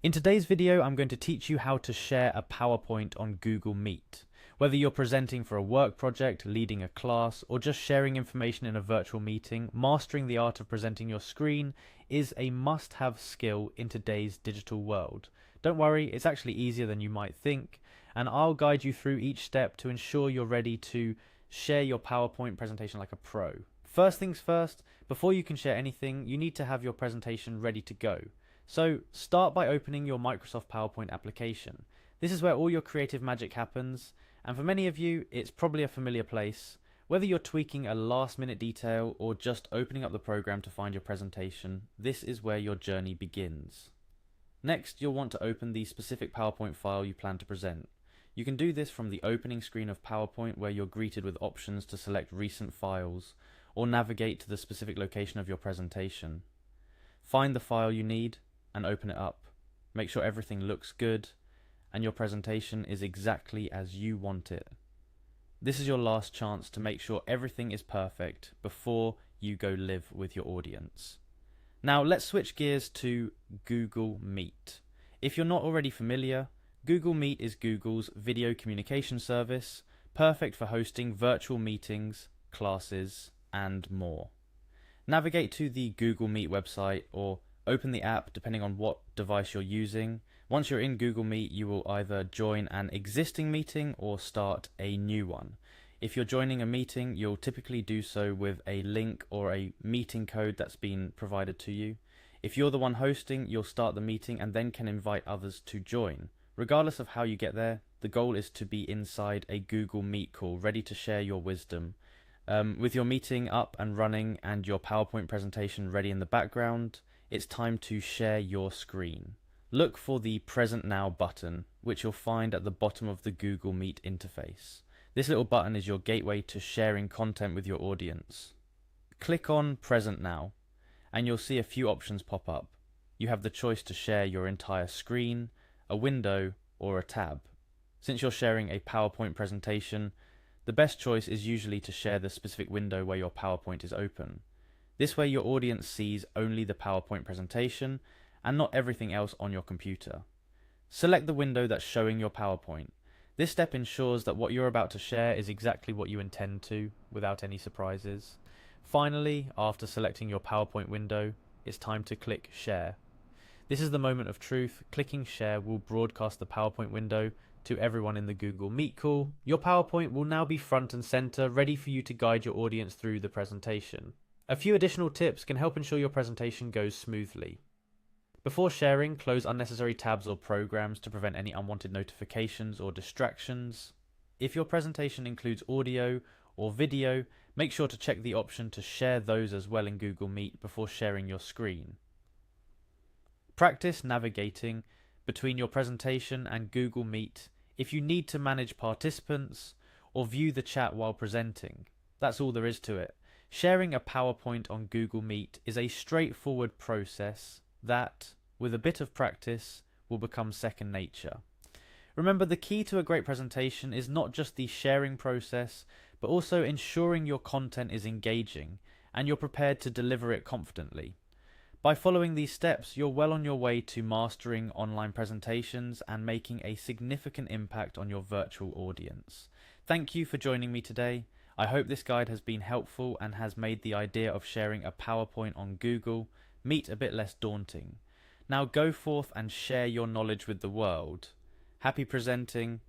In today's video, I'm going to teach you how to share a PowerPoint on Google Meet. Whether you're presenting for a work project, leading a class, or just sharing information in a virtual meeting, mastering the art of presenting your screen is a must-have skill in today's digital world. Don't worry, it's actually easier than you might think, and I'll guide you through each step to ensure you're ready to share your PowerPoint presentation like a pro. First things first, before you can share anything, you need to have your presentation ready to go. So start by opening your Microsoft PowerPoint application. This is where all your creative magic happens, and for many of you, it's probably a familiar place. Whether you're tweaking a last-minute detail or just opening up the program to find your presentation, this is where your journey begins. Next, you'll want to open the specific PowerPoint file you plan to present. You can do this from the opening screen of PowerPoint, where you're greeted with options to select recent files or navigate to the specific location of your presentation. Find the file you need and open it up. Make sure everything looks good and your presentation is exactly as you want it. This is your last chance to make sure everything is perfect before you go live with your audience. Now let's switch gears to Google Meet. If you're not already familiar, Google Meet is Google's video communication service, perfect for hosting virtual meetings, classes, and more. Navigate to the Google Meet website or open the app depending on what device you're using. Once you're in Google Meet, you will either join an existing meeting or start a new one. If you're joining a meeting, you'll typically do so with a link or a meeting code that's been provided to you. If you're the one hosting, you'll start the meeting and then can invite others to join. Regardless of how you get there, the goal is to be inside a Google Meet call, ready to share your wisdom. With your meeting up and running and your PowerPoint presentation ready in the background, it's time to share your screen. Look for the Present Now button, which you'll find at the bottom of the Google Meet interface. This little button is your gateway to sharing content with your audience. Click on Present Now, and you'll see a few options pop up. You have the choice to share your entire screen, a window, or a tab. Since you're sharing a PowerPoint presentation, the best choice is usually to share the specific window where your PowerPoint is open. This way your audience sees only the PowerPoint presentation and not everything else on your computer. Select the window that's showing your PowerPoint. This step ensures that what you're about to share is exactly what you intend to, without any surprises. Finally, after selecting your PowerPoint window, it's time to click Share. This is the moment of truth. Clicking Share will broadcast the PowerPoint window to everyone in the Google Meet call. Your PowerPoint will now be front and center, ready for you to guide your audience through the presentation. A few additional tips can help ensure your presentation goes smoothly. Before sharing, close unnecessary tabs or programs to prevent any unwanted notifications or distractions. If your presentation includes audio or video, make sure to check the option to share those as well in Google Meet before sharing your screen. Practice navigating between your presentation and Google Meet if you need to manage participants or view the chat while presenting. That's all there is to it. Sharing a PowerPoint on Google Meet is a straightforward process that, with a bit of practice, will become second nature. Remember, the key to a great presentation is not just the sharing process, but also ensuring your content is engaging and you're prepared to deliver it confidently. By following these steps, you're well on your way to mastering online presentations and making a significant impact on your virtual audience. Thank you for joining me today. I hope this guide has been helpful and has made the idea of sharing a PowerPoint on Google Meet a bit less daunting. Now go forth and share your knowledge with the world. Happy presenting,